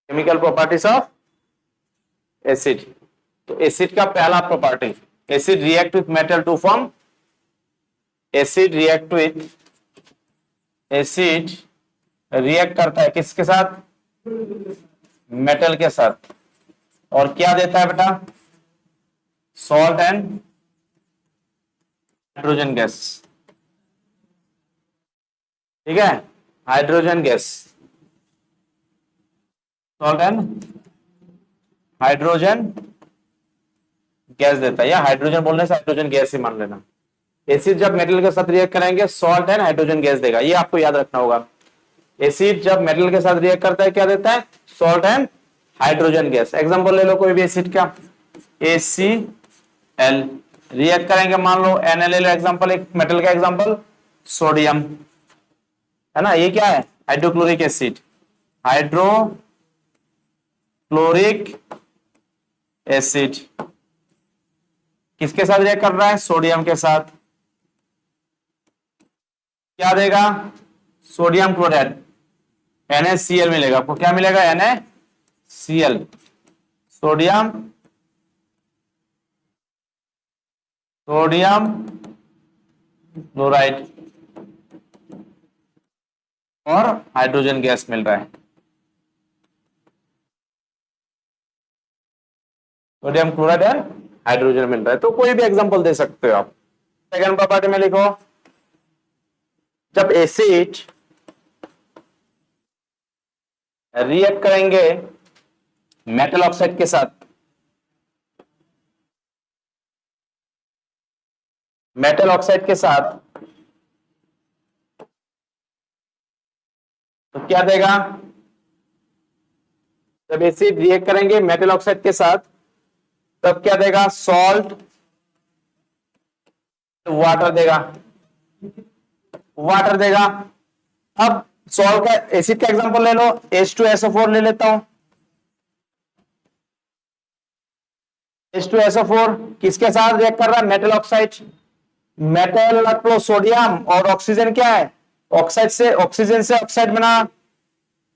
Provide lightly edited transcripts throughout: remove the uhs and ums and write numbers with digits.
Chemical properties of acid. तो acid का पहला property, acid react with metal to form, acid react with, acid react करता है किसके साथ, मेटल के साथ, और क्या देता है बेटा, सॉल्ट एंड हाइड्रोजन गैस। ठीक है, hydrogen gas, salt and hydrogen gas देता है, या हाइड्रोजन बोलने से हाइड्रोजन गैस ही मान लेना। एसिड जब मेटल के साथ रिएक्ट करेंगे सॉल्ट एंड हाइड्रोजन गैस देगा, ये आपको याद रखना होगा। एसिड जब मेटल के साथ रिएक्ट करता है क्या देता है, salt and hydrogen gas. Example ले लो कोई भी एसिड का, ACl रिएक्ट करेंगे, मान लो Na ले लो एग्जांपल, एक मेटल का एग्जांपल सोडियम, है ना, ये क्या है, हाइड्रोक्लोरिक एसिड, हाइड्रोक्लोरिक एसिड किसके साथ रिएक्ट कर रहा है, सोडियम के साथ, क्या देगा, सोडियम क्लोराइड, NaCl मिलेगा आपको, क्या मिलेगा, NaCl, सोडियम क्लोराइड, और हाइड्रोजन गैस मिल रहा है, सोडियम क्लोराइड और हाइड्रोजन मिल रहा है। तो कोई भी एग्जांपल दे सकते हो आप। सेकंड प्रॉपर्टी में लिखो, जब एसिड रिएक्ट करेंगे मेटल ऑक्साइड के साथ, मेटल ऑक्साइड के साथ, तो क्या देगा, जब एसिड रिएक्ट करेंगे मेटल ऑक्साइड के साथ तब क्या देगा, सॉल्ट, वाटर देगा, वाटर देगा। अब सॉल्ट का, एसिड का एग्जांपल ले लो, H2SO4 ले लेता हूं, H2SO4 किसके साथ रिएक्ट कर रहा है, metal oxide, metal plus sodium, और ऑक्सीजन क्या है, ऑक्साइड से, ऑक्सीजन से ऑक्साइड बना,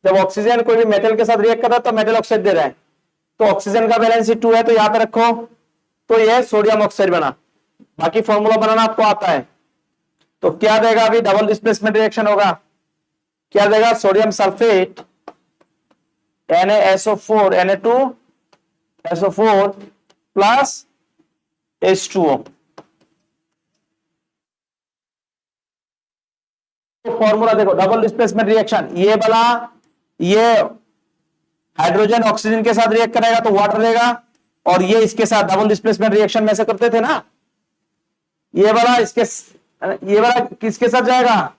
जब ऑक्सीजन कोई भी मेटल के साथ रिएक्ट कर रहा है तो मेटल ऑक्साइड दे रहा है, तो ऑक्सीजन का वैलेंसी 2 है, तो यहां पे रखो, तो यह सोडियम ऑक्साइड बना। बाकी फॉर्मूला बनाना आपको आता है, तो क्या देगा, अभी डबल डिस्प्लेसमेंट रिएक्शन होगा, क्या देगा, sodium sulphate NaSO4 Na2SO4 plus H2O। तो फॉर्मूला देखो, डबल डिस्प्लेसमेंट रिएक्शन, ये वाला, ये हाइड्रोजन ऑक्सीजन के साथ रिएक्ट करेगा तो वाटर देगा, और ये इसके साथ डबल डिस्प्लेसमेंट रिएक्शन में से करते थे ना, ये वाला इसके, ये वाला किसके साथ जाएगा,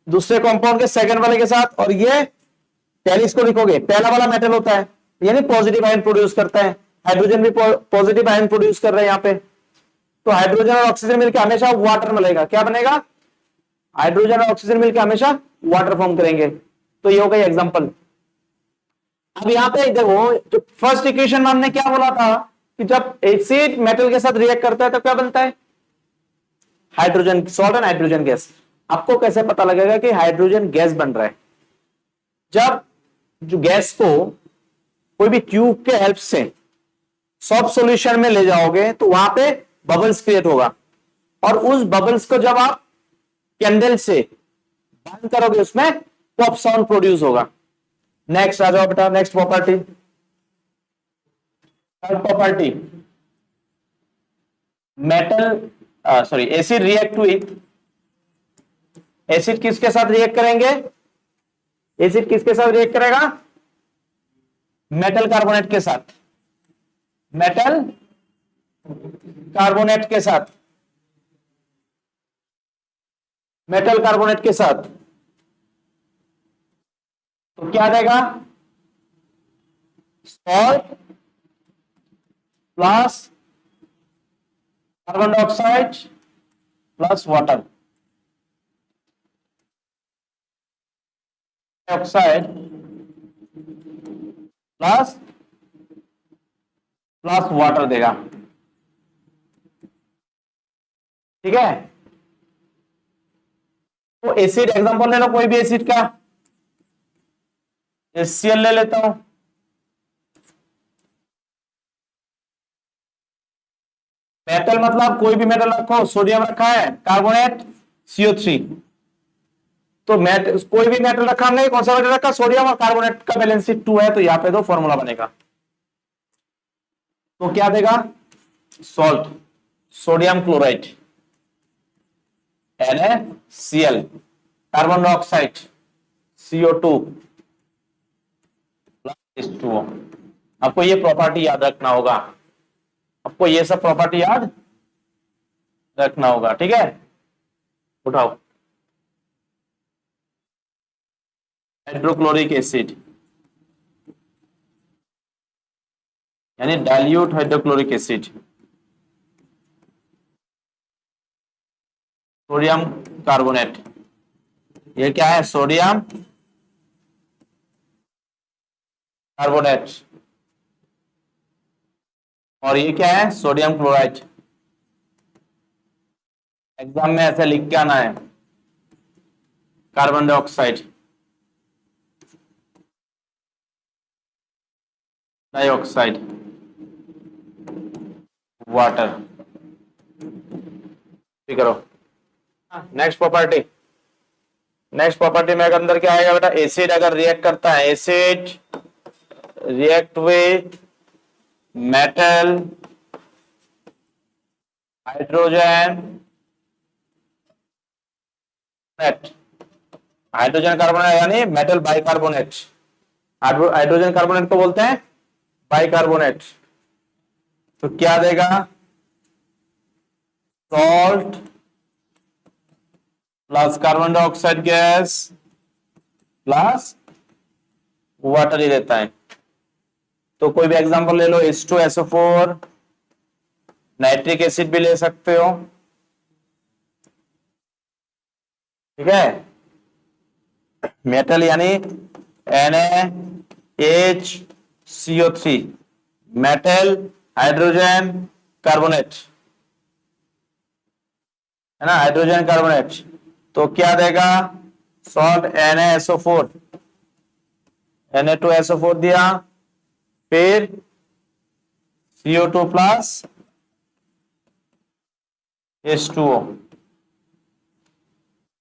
दूसरे कंपाउंड के सेकंड वाले के साथ, और ये पहले इसको लिखोगे, पहला वाला मेटल होता है, यानी पॉजिटिव आयन प्रोड्यूस करता है, हाइड्रोजन भी पॉजिटिव आयन प्रोड्यूस कर रहे हैं यहां पे, तो हाइड्रोजन और ऑक्सीजन मिलकर हमेशा वाटर मिलेगा, क्या बनेगा, हाइड्रोजन और ऑक्सीजन मिलकर हमेशा वाटर फॉर्म करेंगे। तो ये हो गई एग्जांपल। अब यहां पे देखो, जो फर्स्ट इक्वेशन में हमने क्या बोला था कि जब एसिड मेटल के साथ रिएक्ट करता है तो क्या बनता है, hydrogen, salt and hydrogen gas. आपको कैसे पता लगेगा कि हाइड्रोजन गैस बन रहा है, जब जो गैस को कोई भी ट्यूब के हेल्प से सॉफ्ट सॉल्यूशन में ले जाओगे तो वहां पे बबल्स क्रिएट होगा, और उस बबल्स को जब आप कैंडल से बंद करोगे उसमें पॉप साउंड प्रोड्यूस होगा। नेक्स्ट आ जाओ बेटा, next property, third property, metal sorry acid react with, acid किसके साथ रिएक्ट करेंगे, एसिड किसके साथ रिएक्ट करेगा, मेटल कार्बोनेट के साथ, मेटल कार्बोनेट के साथ, मेटल कार्बोनेट के साथ, तो क्या देगा, salt plus carbon dioxide plus water, oxide plus plus water देगा। ठीक है, तो एसिड एग्जांपल ले लो कोई भी एसिड का, HCl ले लेता हूं, मेटल मतलब कोई भी मेटल रखो, सोडियम रखा है, कार्बोनेट, CO3। तो कोई भी मेटल रखा हमने, कौन सा मेटल रखा, सोडियम, और कार्बोनेट का बैलेंस 2 है, तो यहां पे दो फॉर्मूला बनेगा। तो क्या देगा, salt, sodium chloride, NaCl, carbon dioxide, CO2 plus H2O। आपको ये प्रॉपर्टी याद रखना होगा, आपको ये सब प्रॉपर्टी याद रखना होगा, ठीक है। उठाओ, हाइड्रोक्लोरिक एसिड यानी dilute hydrochloric acid, sodium carbonate, ये क्या है, सोडियम कार्बोनेट, और ये क्या है, सोडियम क्लोराइड। एग्जाम में ऐसे लिख के आना है, कार्बन डाइऑक्साइड, डाइऑक्साइड, वाटर, ठीक करो। नेक्स्ट प्रॉपर्टी, नेक्स्ट प्रॉपर्टी में अंदर क्या आएगा बेटा, एसिड अगर रिएक्ट करता है, acid react with metal, hydrogen, hydrogen carbonate यानी मेटल बाइकार्बोनेट, हाइड्रोजन कार्बोनेट को बोलते हैं बाइकार्बोनेट। तो क्या देगा, salt plus carbon dioxide gas plus water ही देता है। तो कोई भी एग्जांपल ले लो, H2SO4, नाइट्रिक एसिड भी ले सकते हो, ठीक है। मेटल यानी NaHCO3, मेटल हाइड्रोजन कार्बोनेट, है ना, हाइड्रोजन कार्बोनेट। तो क्या देगा, सॉल्ट NaSO4, Na2SO4 दिया, फिर CO2 प्लस H2O,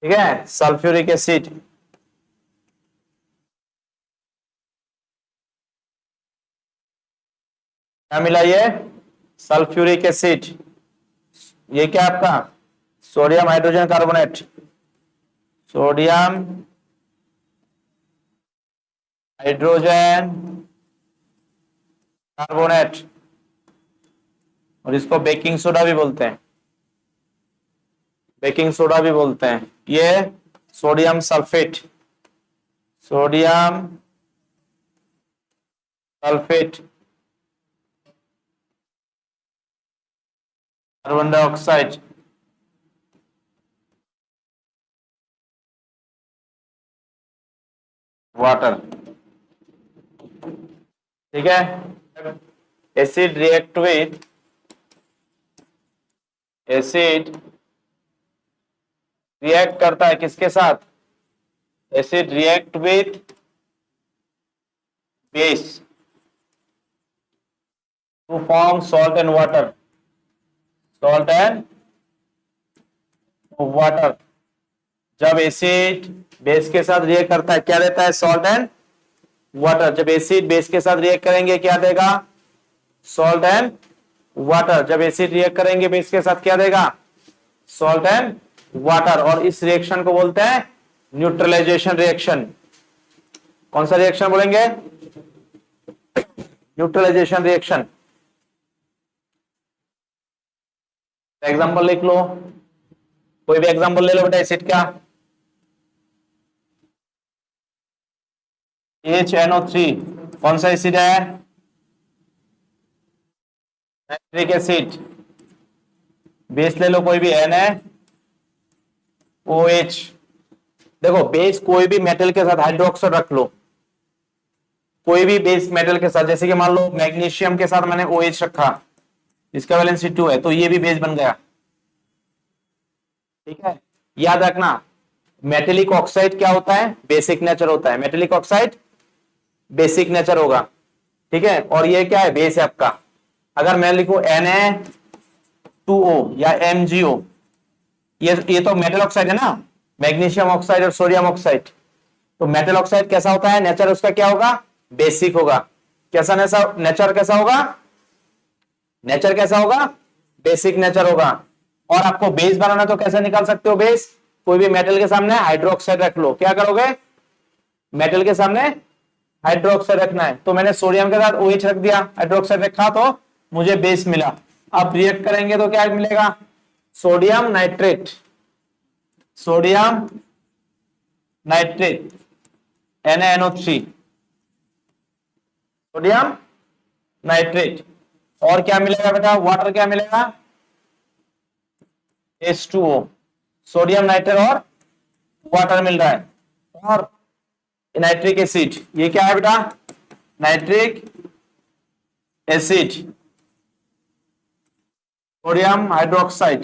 ठीक है। सल्फ्यूरिक एसिड, क्या मिला, ये सल्फ्यूरिक एसिड, ये क्या आपका sodium hydrogen carbonate, sodium hydrogen carbonate, और इसको बेकिंग सोडा भी बोलते हैं, बेकिंग सोडा भी बोलते हैं। ये sodium sulphate, sodium sulphate, carbon dioxide, water, ठीक है। Acid react with, acid react करता है किसके साथ, acid react with base to form salt and water, salt and water. जब एसिड बेस के साथ रिएक्ट करता है क्या देता है, सॉल्ट एंड वाटर। जब एसिड बेस के साथ रिएक्ट करेंगे क्या देगा, सॉल्ट एंड वाटर। जब एसिड रिएक्ट करेंगे बेस के साथ क्या देगा, सॉल्ट एंड वाटर। और इस रिएक्शन को बोलते हैं न्यूट्रलाइजेशन रिएक्शन। कौन सा रिएक्शन बोलेंगे, न्यूट्रलाइजेशन रिएक्शन। एग्जांपल लिख लो, कोई भी एग्जांपल ले लो बेटा एसिड का, HNO3 कौन सा एसिड है, नाइट्रिक एसिड। बेस ले लो कोई भी, NaOH। देखो बेस कोई भी मेटल के साथ, हाइड्रोक्साइड रख लो, कोई भी बेस मेटल के साथ, जैसे कि मान लो मैग्नीशियम के साथ मैंने OH रखा, इसका वैलेंसी 2 है, तो ये भी बेस बन गया, ठीक है। याद रखना मेटेलिक ऑक्साइड क्या होता है, बेसिक नेचर होता है। मेटेलिक ऑक्साइड बेसिक नेचर होगा, ठीक है। और ये क्या है, बेस है आपका। अगर मैं लिखूं Na2O या MgO, ये तो मेटल ऑक्साइड है ना, मैग्नीशियम ऑक्साइड और सोडियम ऑक्साइड। तो मेटल ऑक्साइड कैसा होता है, नेचर उसका क्या होगा, बेसिक होगा। कैसा नेचर कैसा होगा, नेचर कैसा होगा, बेसिक नेचर होगा। और आपको बेस बनाना तो कैसे निकाल सकते हो बेस, कोई भी मेटल के सामने हाइड्रोक्साइड रख लो, क्या करोगे, मेटल के सामने हाइड्रोक्साइड रखना है। तो मैंने सोडियम के साथ OH रख दिया, हाइड्रोक्साइड रखा तो मुझे बेस मिला। अब रिएक्ट करेंगे तो क्या मिलेगा, sodium nitrate, sodium nitrate NaNO3, sodium nitrate. और क्या मिलेगा बेटा, वाटर क्या मिलेगा, H2O, सोडियम नाइट्रेट और वाटर मिल रहा है। और नाइट्रिक एसिड, ये क्या है बेटा, nitric acid, sodium hydroxide,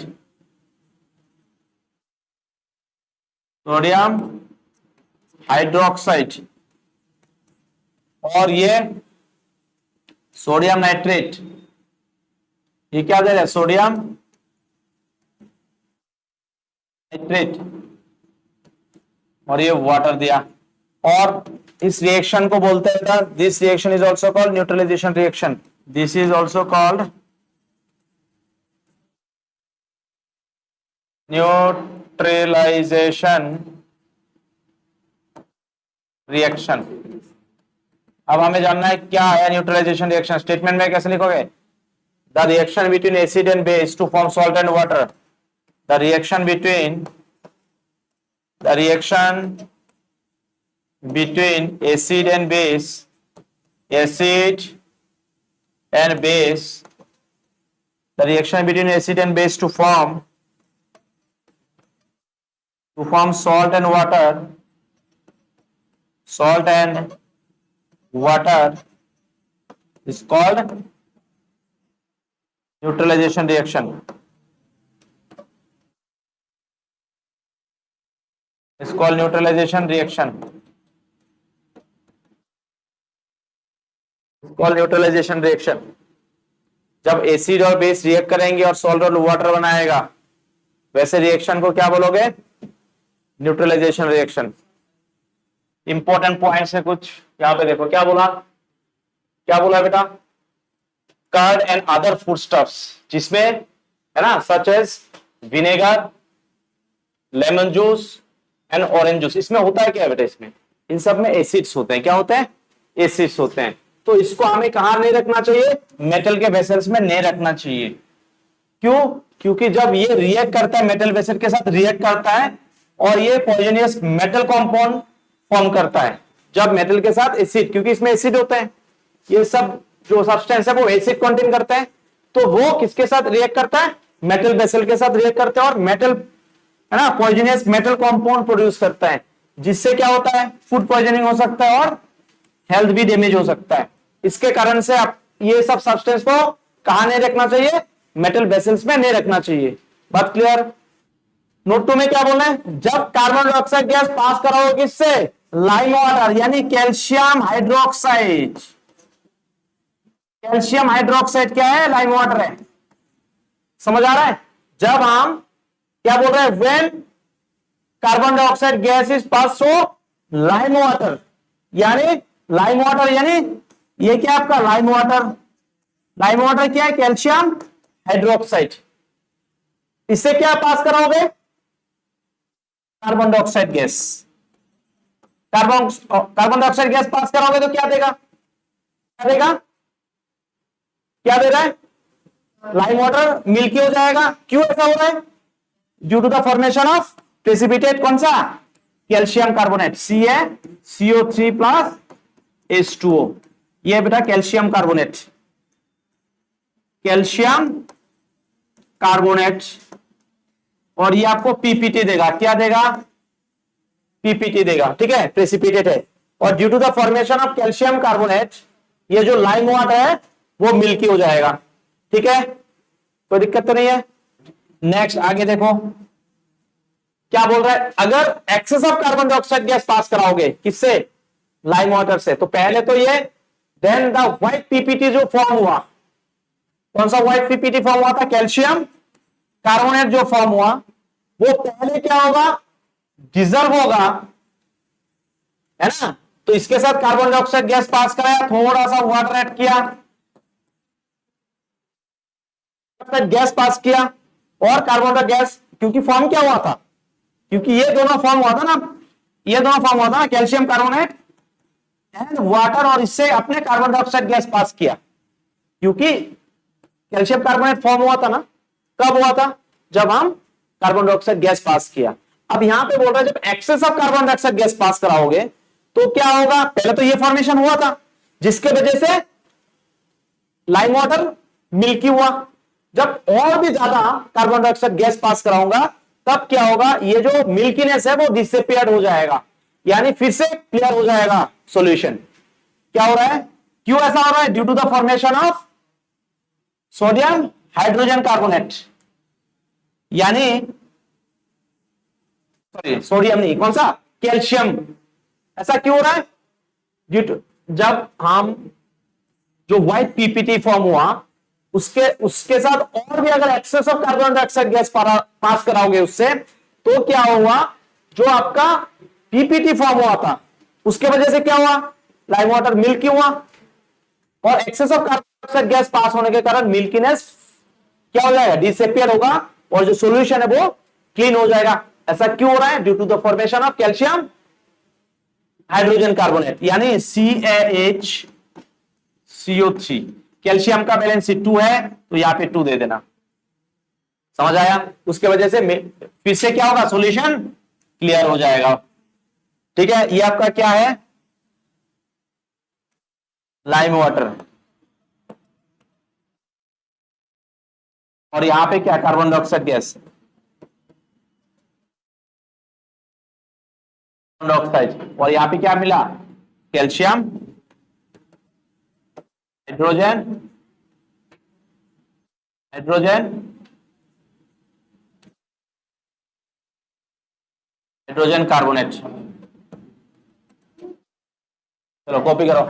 sodium hydroxide. और ये सोडियम नाइट्रेट, ये क्या दे रहा है, सोडियम नाइट्रेट। और ये वाटर दिया। और इस रिएक्शन को बोलते हैं, this reaction is also called neutralization reaction, this is also called neutralization reaction. अब हमें जानना है क्या है न्यूट्रलाइजेशन रिएक्शन। स्टेटमेंट में कैसे लिखोगे, the reaction between acid and base to form salt and water, the reaction between acid and base, acid and base, the reaction between acid and base to form salt and water, salt and water is called neutralization reaction, is called neutralization reaction, called neutralization reaction. जब acid और base react करेंगे और salt और water बनाएगा, वैसे reaction को क्या बोलोगे, न्यूट्रलाइजेशन रिएक्शन। इंपॉर्टेंट पॉइंट्स है कुछ यहां पे, देखो क्या बोला, क्या बोला बेटा, curd and other food stuffs, जिसमें है ना, such as vinegar, lemon juice and orange juice. इसमें होता है क्या बेटा, इसमें इन सब में एसिड्स होते हैं। क्या होते हैं, एसिड्स होते हैं। तो इसको हमें कहां नहीं रखना चाहिए, मेटल के वेसल्स में नहीं रखना चाहिए। क्यों, क्योंकि जब ये रिएक्ट करता है, मेटल वेसल के साथ रिएक्ट करता है और ये पॉइजनियस मेटल कंपाउंड फॉर्म करता है। जब मेटल के साथ एसिड, क्योंकि इसमें एसिड होते हैं, ये सब जो सब्सटेंस है वो एसिड कंटेन करते हैं, तो वो किसके साथ रिएक्ट करता है, मेटल वेसल के साथ रिएक्ट करते हैं और मेटल है ना, पॉइजनियस मेटल कंपाउंड प्रोड्यूस करता है, जिससे क्या होता है, फूड पॉइजनिंग हो सकता है और हेल्थ भी डैमेज हो सकता है। इसके कारण से आप ये सब सब्सटेंस को कहां नहीं रखना चाहिए, मेटल वेसल्स में नहीं रखना चाहिए। बात क्लियर। नोट 2 में क्या बोलना है, जब कार्बन डाइऑक्साइड गैस पास कराओ किससे, लाइम वाटर यानी कैल्शियम हाइड्रोक्साइड। कैल्शियम हाइड्रोक्साइड क्या है, लाइम वाटर है। समझ आ रहा है। जब हम क्या बोल रहे हैं, when carbon dioxide gas is pass through lime water, यानी लाइम वाटर यानी ये क्या आपका लाइम वाटर। लाइम वाटर क्या है, कैल्शियम हाइड्रोक्साइड। इससे क्या पास कराओगे, carbon dioxide gas. Carbon dioxide gas pass कराओगे तो क्या देगा, क्या देगा, क्या दे रहा है, लाइम वाटर मिल्की हो जाएगा। क्यों ऐसा हो रहा है, due to the formation of precipitate, कौन सा, calcium carbonate, CaCO3 plus H2O। ये बेटा कैल्शियम कार्बोनेट, कैल्शियम कार्बोनेट। और ये आपको पीपीटी देगा, क्या देगा, पीपीटी देगा, ठीक है, प्रेसिपिटेट है। और due to the formation of calcium carbonate ये जो लाइम वाटर है वो मिल्की हो जाएगा, ठीक है, कोई दिक्कत तो नहीं है। नेक्स्ट आगे देखो क्या बोल रहा है, अगर excess of carbon dioxide gas pass कराओगे किससे, लाइम वाटर से। तो पहले तो ये, देन द व्हाइट पीपीटी जो फॉर्म हुआ, कौन सा व्हाइट पीपीटी फॉर्म हुआ था, कैल्शियम कार्बोनेट जो फॉर्म हुआ, वो पहले क्या होगा, डिजर्व होगा, है ना। तो इसके साथ कार्बन डाइऑक्साइड गैस पास कराया, थोड़ा सा वाटर ऐड किया, गैस पास किया, और कार्बन डाइऑक्साइड गैस, क्योंकि फॉर्म क्या हुआ था, क्योंकि ये दोनों फॉर्म हुआ था ना, ये दोनों फॉर्म हुआ था ना, कैल्शियम कार्बोनेट एंड वाटर, और इससे अपने कार्बन डाइऑक्साइड गैस पास किया, क्योंकि कैल्शियम कार्बोनेट फॉर्म हुआ था ना, कब हुआ था, जब हम कार्बन डाइऑक्साइड गैस पास किया। अब यहां पे बोल रहा है जब excess of carbon dioxide gas pass कराओगे तो क्या होगा, पहले तो ये फॉर्मेशन हुआ था जिसके वजह से लाइम वाटर मिल्की हुआ, जब और भी ज्यादा कार्बन डाइऑक्साइड गैस पास कराऊंगा तब क्या होगा, ये जो मिल्कीनेस है वो डिसअपियर हो जाएगा, यानी फिर से क्लियर हो जाएगा सॉल्यूशन। क्या हो रहा है, क्यों ऐसा हो रहा है, due to the formation of sodium hydrogen carbonate, यानी सॉरी सोडियम नहीं, कौन सा, कैल्शियम। ऐसा क्यों हो रहा है, ड्यू टू, जब हम जो व्हाइट पीपीटी फॉर्म हुआ उसके साथ और भी अगर excess of carbon dioxide gas pass कराओगे उससे, तो क्या हुआ, जो आपका पीपीटी फॉर्म हुआ था उसके वजह से क्या हुआ, लाइम वाटर मिल्की हुआ, और excess of carbon dioxide gas pass होने के कारण मिल्कीनेस क्या हो जाएगा, डिसअपियर होगा, और जो सॉल्यूशन है वो क्लीन हो जाएगा। ऐसा क्यों हो रहा है, due to the formation of calcium hydrogen carbonate, यानी CaHCO3, कैल्शियम का बैलेंस 2 है तो यहां पे 2 दे देना, समझ आया, उसके वजह से फिर से क्या होगा, सॉल्यूशन क्लियर हो जाएगा। ठीक है, ये आपका क्या है, लाइम वाटर, और यहां पे क्या, कार्बन डाइऑक्साइड गैस, डाइऑक्साइड, और यहां पे क्या मिला, calcium hydrogen hydrogen hydrogen carbonate. चलो कॉपी करो।